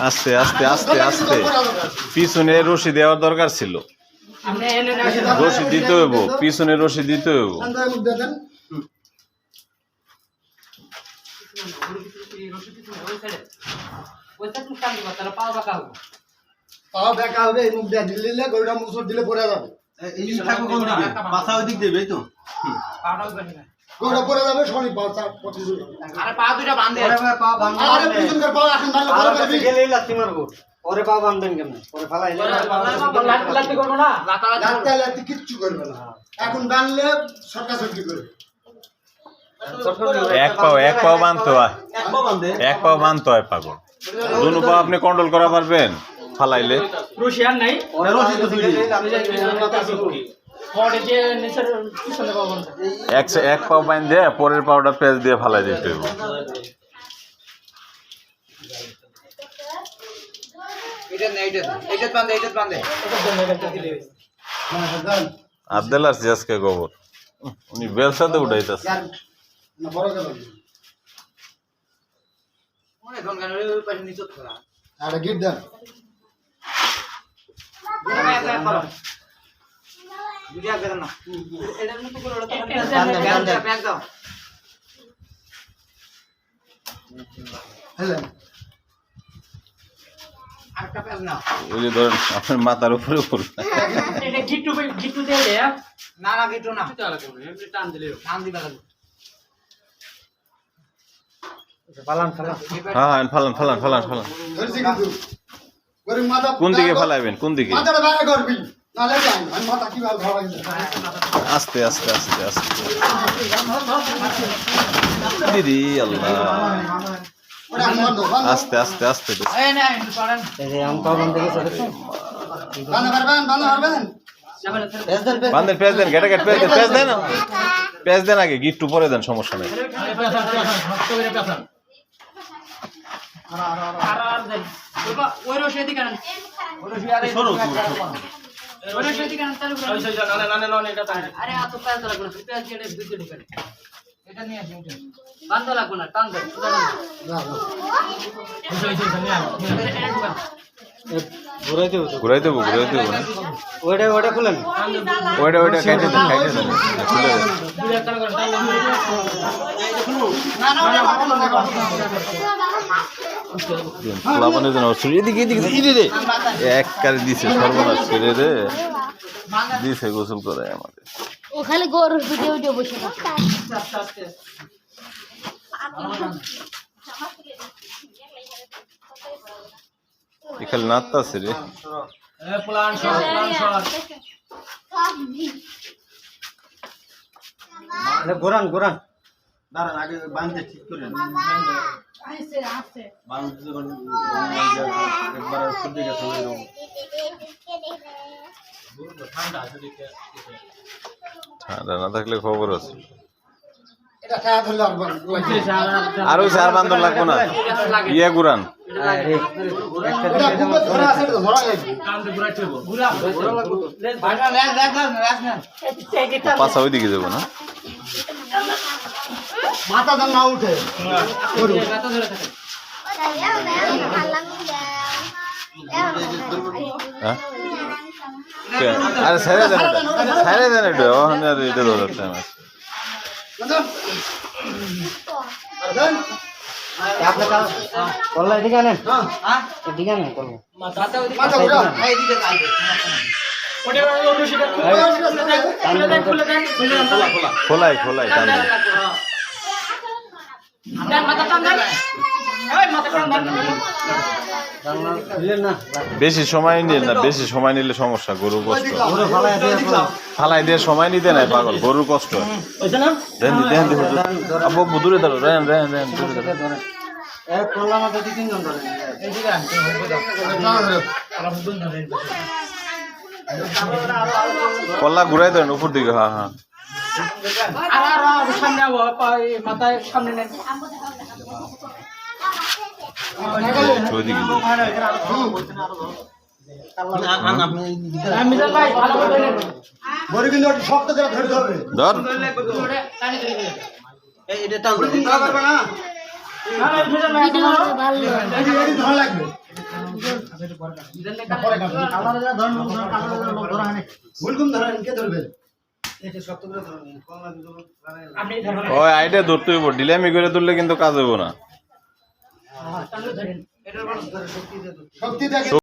আস্তে আস্তে আস্তে আস্তে পিছনে রশি দেওয়ার দরকার ছিল রশি দিতে হইব পিছনে রশি দিতে হইব পাও দেখা হবে এই মুখ দিয়ে দিলে গরুটা মুসুর দিলে পড়ে যাবে এই থাকো কোন দিকে পাছা ওই দিক দেবে তো গরুটা পড়ে যাবে শনি পাও 25 আরে পা দুইটা বাঁধে পা বাঁধা আরে পিছনকার পাও এখন বাঁধলে পড়ে যাবে গেলেই লাথি মারবো পরে পা বাঁধবেন কেমনে পরে ফালাইলে লাঠি করব না লাতে কিচ্ছু করবে না এখন বাঁধলে সরকার সরকি করবে এক পাও বানতে হয় এক পা বাঁধে এক পাও বানতে হয় পাগল দুনো পা আপনি কন্ট্রোল করা পারবেন ফালাইলে রশিয়ান নাই পরে রশি তো দুই পরে যে নিচের পিছনে পাবো এক পাও বাইন দিয়ে পরের পাওটা পেঁচ দিয়ে ফালাই দিতে হইব এটা বাঁধে আব্দুল্লাহ আজকে গোবর উনি বেলসাতে উঠাইতেছে না বড় গেল মনে কোন গানে ওই পাশে নিচে খোলা আরে গিট দেন ভিডিও করে না এটা মত করে ওটা ব্যাগ দাও হ্যালো আরেকটা পেজ নাও ওই যে ধরেন আপনার মাথার উপরে পড়বে এটা গিট্টু দিয়ে দে না না গিট্টু না এমনি টান দিলে টান দিবা লাগবে ফালান ফালান হ্যাঁ ফালান ফালান ফালান ফালান ধরছি কিন্তু গরিব মাথা কোন দিকে ফালাইবেন কোন দিকে মাথাটা বাইরে করবি নালে যাই আমি মাথা কিভাবে ধরাই আস্তে আস্তে আস্তে আস্তে দিদি আল্লাহ ওটা বন্ধ বন্ধ আস্তে আস্তে আস্তে এই না পড়েন এই যে আম পা বাঁধে গেছে দেখছো বন্ধ করবেন বান্ধেন পেঁচ দেন গেটে গেট পেঁচ দেন পেঁচ দেন আগে গিট্টু পরে দেন সমস্যা নেই আর দেন ওই রশি এদিকে আনেন ওই রশি আরে সরো ওই রশি এদিকে আনেন চালু করুন এটা টান আরে এত পেঁচ লাগবে না পেঁচ দিয়ে ভিতরে ঢুকান এটা নিয়ে আসুন বান্ধা লাগবে না টান দেন সুদা টান এটা ঢুকান ঘুরাই দেবো ঘুরাই দেবো না ওইটা খুলেন ওইটা কেটে দেন খুলে দেন দুই টান করে টান লাবণের জন্য এদিকে এদিকে রে এক কারে দিছে সর্বনাশ ছেড়ে রে দিছে গোসল করে আমাদের ও খালি গরুর ভিডিও ভিডিও বসে এখানে নাচতেছে রে প্লান শট ঘোরান ঘোরান দাঁড়ান আগে বাঁধতে ঠিক করেন বাঁধতে যখন একবার সর্দি গেছে ঠান্ডা না থাকলে খবর আছে এটা খায়া ধরলে আর আর ওই চার বান্ধব লাগবো না ইয়ে গুরান এটা খুব ধরা আছে তো ধরা যাবে পাশা ওই দিকে যাবো না মাথা দাম না উঠে হ্যাঁ আরে ছেড়ে দেন একটু ওখানে আর এটা ধরার টাইম আছে আপনি কল্লা এদিকে আনেন এদিকে আনেন কল্লা মাথা উঠা খোলাই খোলাই টান দেন বেশি সময় নিন না বেশি সময় নিলে সমস্যা গরুর কষ্ট ফালাই দিয়ে সময় নিতে নাই পাগল গরুর কষ্ট দেন দেন আব্বু দূরে ধরো রেন রেন রেন দূরে ধরো কল্লা মাথা দিয়ে তিনজন ধরেন কল্লা ঘুরাই দেন উপর দিকে হ্যাঁ হ্যাঁ সামনে মাথায় সামনে নেন ওইদিকে বড় কিন্তু শক্ত করে ধরতে হবে ধর এটা টান পারবে না ভিডিও ভালো এটি ধরা লাগবে পরে কাটবে ভুলকুম ধরেন কে ধরবে ওই আইডিয়া ধরতে হইব ডিলামি করে তুললে কিন্তু কাজ হইব না শক্তি দেখে